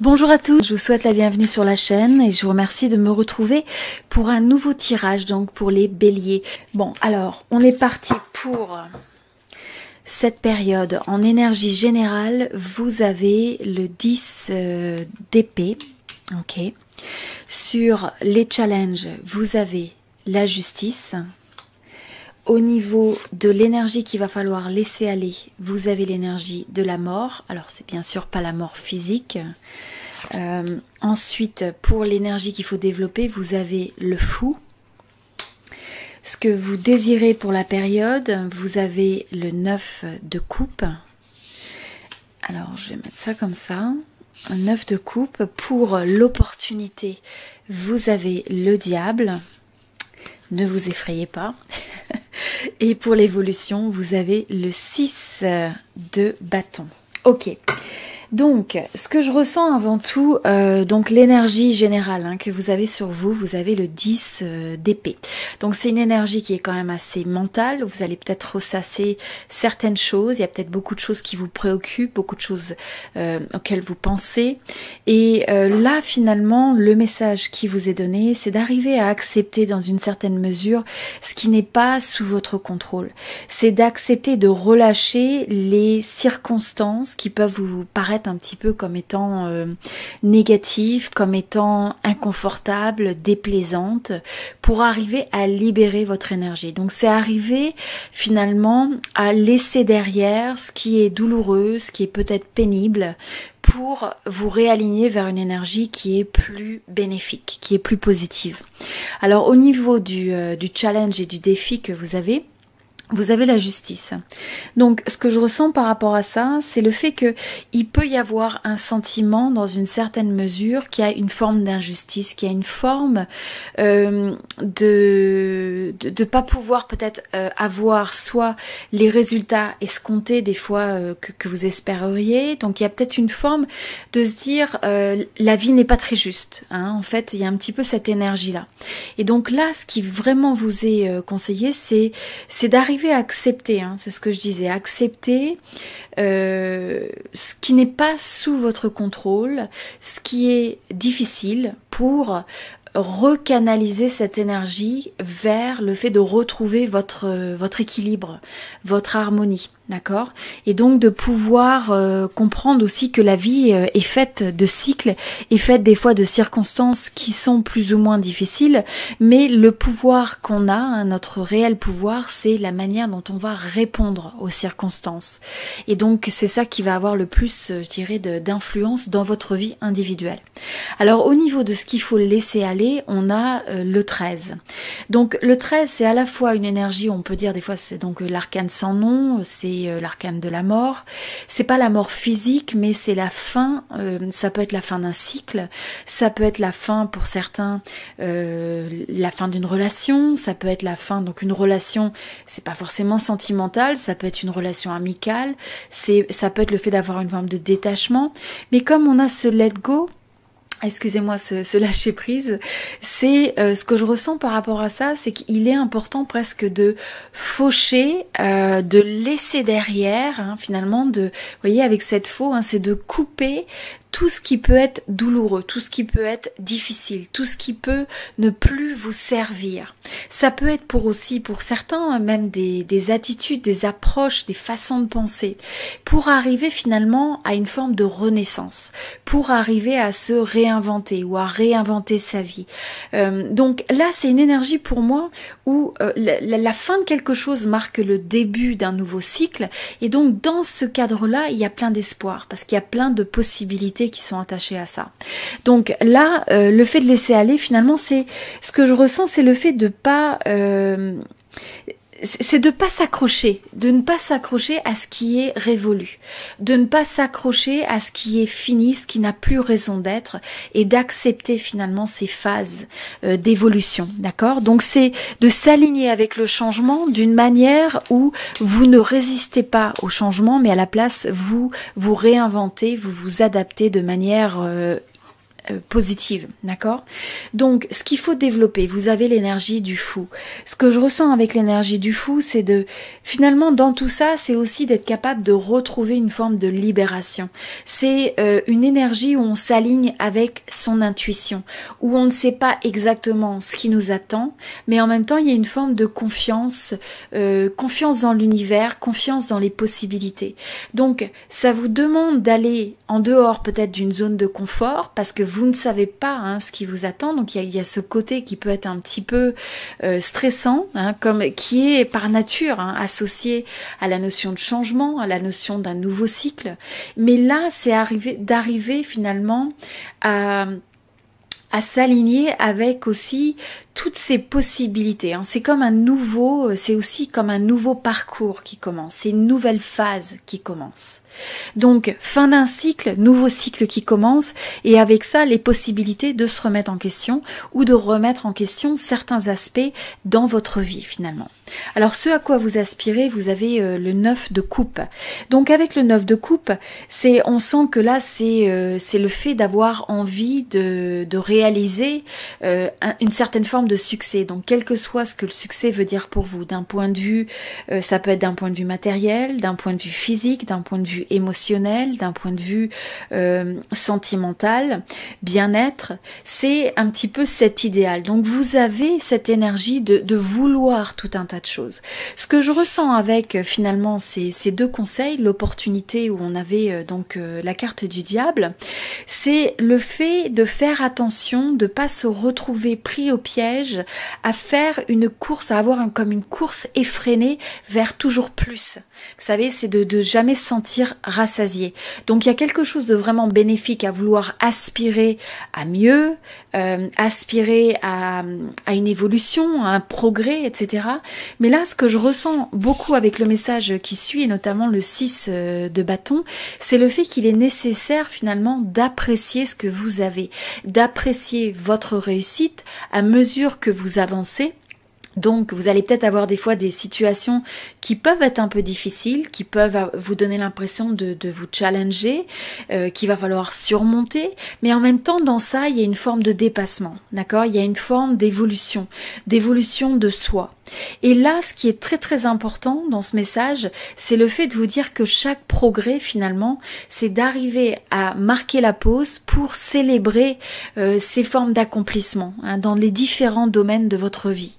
Bonjour à tous, je vous souhaite la bienvenue sur la chaîne et je vous remercie de me retrouver pour un nouveau tirage, donc pour les béliers. Bon, alors, on est parti pour cette période. En énergie générale, vous avez le 10 d'épée, ok. Sur les challenges, vous avez la justice. Au niveau de l'énergie qu'il va falloir laisser aller, vous avez l'énergie de la mort. Alors, c'est bien sûr pas la mort physique. Ensuite, pour l'énergie qu'il faut développer, vous avez le fou. Ce que vous désirez pour la période, vous avez le 9 de coupe. Alors, je vais mettre ça comme ça. Un 9 de coupe. Pour l'opportunité, vous avez le diable. Ne vous effrayez pas. Et pour l'évolution, vous avez le 6 de bâton. Ok. Donc, ce que je ressens avant tout, donc l'énergie générale que vous avez sur vous, vous avez le 10 d'épée. Donc c'est une énergie qui est quand même assez mentale, vous allez peut-être ressasser certaines choses, il y a peut-être beaucoup de choses qui vous préoccupent, beaucoup de choses auxquelles vous pensez. Et là, finalement, le message qui vous est donné, c'est d'arriver à accepter dans une certaine mesure ce qui n'est pas sous votre contrôle. C'est d'accepter de relâcher les circonstances qui peuvent vous paraître un petit peu comme étant négative, comme étant inconfortable, déplaisante, pour arriver à libérer votre énergie. Donc c'est arriver finalement à laisser derrière ce qui est douloureux, ce qui est peut-être pénible, pour vous réaligner vers une énergie qui est plus bénéfique, qui est plus positive. Alors au niveau du challenge et du défi que vous avez la justice. Donc, ce que je ressens par rapport à ça, c'est le fait que il peut y avoir un sentiment, dans une certaine mesure, qui a une forme d'injustice, qui a une forme de pas pouvoir peut-être avoir soit les résultats escomptés des fois que vous espéreriez. Donc, il y a peut-être une forme de se dire la vie n'est pas très juste. En fait, il y a un petit peu cette énergie-là. Et donc là, ce qui vraiment vous est conseillé, c'est d'arriver à accepter, c'est ce que je disais, accepter ce qui n'est pas sous votre contrôle, ce qui est difficile pour recanaliser cette énergie vers le fait de retrouver votre équilibre, votre harmonie, d'accord? Et donc de pouvoir comprendre aussi que la vie est faite de cycles, est faite des fois de circonstances qui sont plus ou moins difficiles, mais le pouvoir qu'on a, notre réel pouvoir, c'est la manière dont on va répondre aux circonstances. Et donc c'est ça qui va avoir le plus, je dirais, d'influence dans votre vie individuelle. Alors au niveau de ce qu'il faut laisser aller, on a le 13. Donc le 13, c'est à la fois une énergie, on peut dire des fois c'est donc l'arcane sans nom, c'est l'arcane de la mort. C'est pas la mort physique, mais c'est la fin, ça peut être la fin d'un cycle, ça peut être la fin pour certains, la fin d'une relation, ça peut être la fin, donc une relation, c'est pas forcément sentimental, ça peut être une relation amicale, ça peut être le fait d'avoir une forme de détachement, mais comme on a ce let go, excusez-moi, ce lâcher prise, c'est ce que je ressens par rapport à ça, c'est qu'il est important presque de faucher, de laisser derrière, finalement, vous voyez, avec cette faux, c'est de couper tout ce qui peut être douloureux, tout ce qui peut être difficile, tout ce qui peut ne plus vous servir. Ça peut être pour certains, même des attitudes, des approches, des façons de penser, pour arriver finalement à une forme de renaissance, pour arriver à se réinventer ou à réinventer sa vie. Donc là, c'est une énergie pour moi où la fin de quelque chose marque le début d'un nouveau cycle, et donc dans ce cadre-là, il y a plein d'espoir, parce qu'il y a plein de possibilités qui sont attachées à ça. Donc là, le fait de laisser aller, finalement, c'est ce que je ressens, c'est le fait de pas c'est de pas s'accrocher, de ne pas s'accrocher à ce qui est révolu, de ne pas s'accrocher à ce qui est fini, ce qui n'a plus raison d'être, et d'accepter finalement ces phases d'évolution, d'accord? Donc c'est de s'aligner avec le changement d'une manière où vous ne résistez pas au changement, mais à la place vous réinventez, vous vous adaptez de manière positive, d'accord? Donc, ce qu'il faut développer, vous avez l'énergie du fou. Ce que je ressens avec l'énergie du fou, c'est de, finalement, dans tout ça, c'est aussi d'être capable de retrouver une forme de libération. C'est une énergie où on s'aligne avec son intuition, où on ne sait pas exactement ce qui nous attend, mais en même temps, il y a une forme de confiance, confiance dans l'univers, confiance dans les possibilités. Donc, ça vous demande d'aller en dehors peut-être d'une zone de confort, parce que vous ne savez pas hein, ce qui vous attend. Donc, il y a ce côté qui peut être un petit peu stressant, hein, comme qui est par nature hein, associé à la notion de changement, à la notion d'un nouveau cycle. Mais là, c'est d'arriver finalement à s'aligner avec aussi toutes ces possibilités. Hein. C'est comme c'est aussi comme un nouveau parcours qui commence. C'est une nouvelle phase qui commence. Donc, fin d'un cycle, nouveau cycle qui commence, et avec ça, les possibilités de se remettre en question ou de remettre en question certains aspects dans votre vie finalement. Alors, ce à quoi vous aspirez, vous avez le 9 de coupe. Donc, avec le 9 de coupe, on sent que là, c'est le fait d'avoir envie de réaliser une certaine forme de succès. Donc, quel que soit ce que le succès veut dire pour vous, d'un point de vue, ça peut être d'un point de vue matériel, d'un point de vue physique, d'un point de vue émotionnel, d'un point de vue sentimental, bien-être, c'est un petit peu cet idéal. Donc, vous avez cette énergie de vouloir tout un tas de choses. Ce que je ressens avec finalement ces deux conseils, l'opportunité où on avait la carte du diable, c'est le fait de faire attention, de pas se retrouver pris au piège, à faire une course, à avoir comme une course effrénée vers toujours plus. Vous savez, c'est de jamais se sentir rassasié. Donc il y a quelque chose de vraiment bénéfique à vouloir aspirer à mieux, aspirer à une évolution, à un progrès, etc. Mais là, ce que je ressens beaucoup avec le message qui suit, et notamment le 6 de bâton, c'est le fait qu'il est nécessaire finalement d'apprécier ce que vous avez, d'apprécier votre réussite à mesure que vous avancez. Donc, vous allez peut-être avoir des fois des situations qui peuvent être un peu difficiles, qui peuvent vous donner l'impression de vous challenger, qu'il va falloir surmonter. Mais en même temps, dans ça, il y a une forme de dépassement, d'accord? Il y a une forme d'évolution de soi. Et là, ce qui est très très important dans ce message, c'est le fait de vous dire que chaque progrès, finalement, c'est d'arriver à marquer la pause pour célébrer ces formes d'accomplissement hein, dans les différents domaines de votre vie.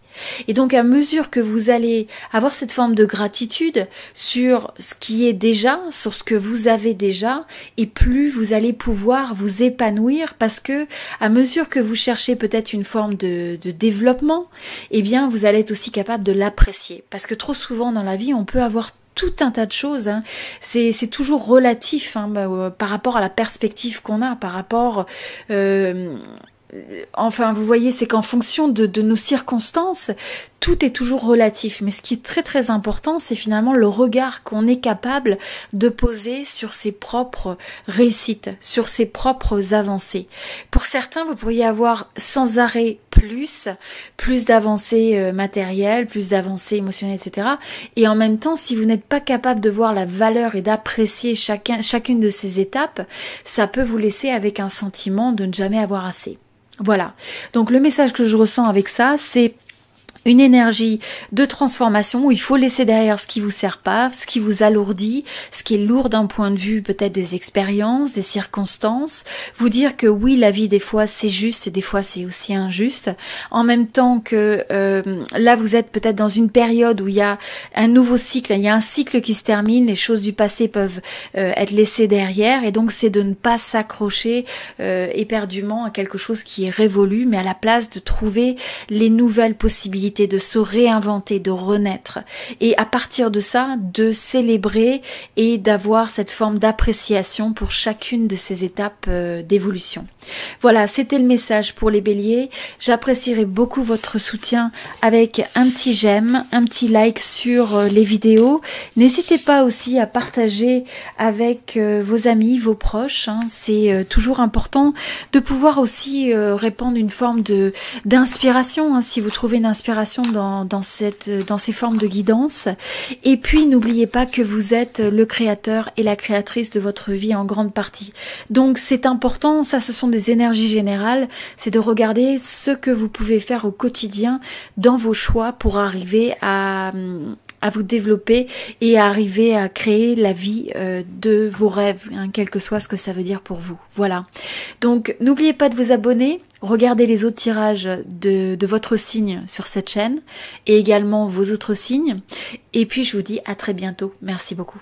Et donc à mesure que vous allez avoir cette forme de gratitude sur ce qui est déjà, sur ce que vous avez déjà, et plus vous allez pouvoir vous épanouir parce que à mesure que vous cherchez peut-être une forme de développement, eh bien vous allez être aussi capable de l'apprécier. Parce que trop souvent dans la vie, on peut avoir tout un tas de choses, hein. C'est toujours relatif hein, par rapport à la perspective qu'on a, par rapport... Enfin, vous voyez, c'est qu'en fonction de nos circonstances, tout est toujours relatif. Mais ce qui est très très important, c'est finalement le regard qu'on est capable de poser sur ses propres réussites, sur ses propres avancées. Pour certains, vous pourriez avoir sans arrêt plus d'avancées matérielles, plus d'avancées émotionnelles, etc. Et en même temps, si vous n'êtes pas capable de voir la valeur et d'apprécier chacune de ces étapes, ça peut vous laisser avec un sentiment de ne jamais avoir assez. Voilà, donc le message que je ressens avec ça, c'est une énergie de transformation où il faut laisser derrière ce qui vous sert pas, ce qui vous alourdit, ce qui est lourd d'un point de vue peut-être des expériences, des circonstances, vous dire que oui, la vie des fois c'est juste et des fois c'est aussi injuste, en même temps que là vous êtes peut-être dans une période où il y a un nouveau cycle, il y a un cycle qui se termine, les choses du passé peuvent être laissées derrière et donc c'est de ne pas s'accrocher éperdument à quelque chose qui est révolu, mais à la place de trouver les nouvelles possibilités, de se réinventer, de renaître et à partir de ça, de célébrer et d'avoir cette forme d'appréciation pour chacune de ces étapes d'évolution. Voilà, c'était le message pour les béliers. J'apprécierais beaucoup votre soutien avec un petit j'aime, un petit like sur les vidéos. N'hésitez pas aussi à partager avec vos amis, vos proches, hein. C'est toujours important de pouvoir aussi répandre une forme d'inspiration, hein. Si vous trouvez une inspiration d'inspiration dans ces formes de guidance. Et puis, n'oubliez pas que vous êtes le créateur et la créatrice de votre vie en grande partie. Donc, c'est important, ça ce sont des énergies générales, c'est de regarder ce que vous pouvez faire au quotidien dans vos choix pour arriver à vous développer et à arriver à créer la vie de vos rêves, hein, quel que soit ce que ça veut dire pour vous. Voilà. Donc, n'oubliez pas de vous abonner, regardez les autres tirages de votre signe sur cette chaîne et également vos autres signes. Et puis, je vous dis à très bientôt. Merci beaucoup.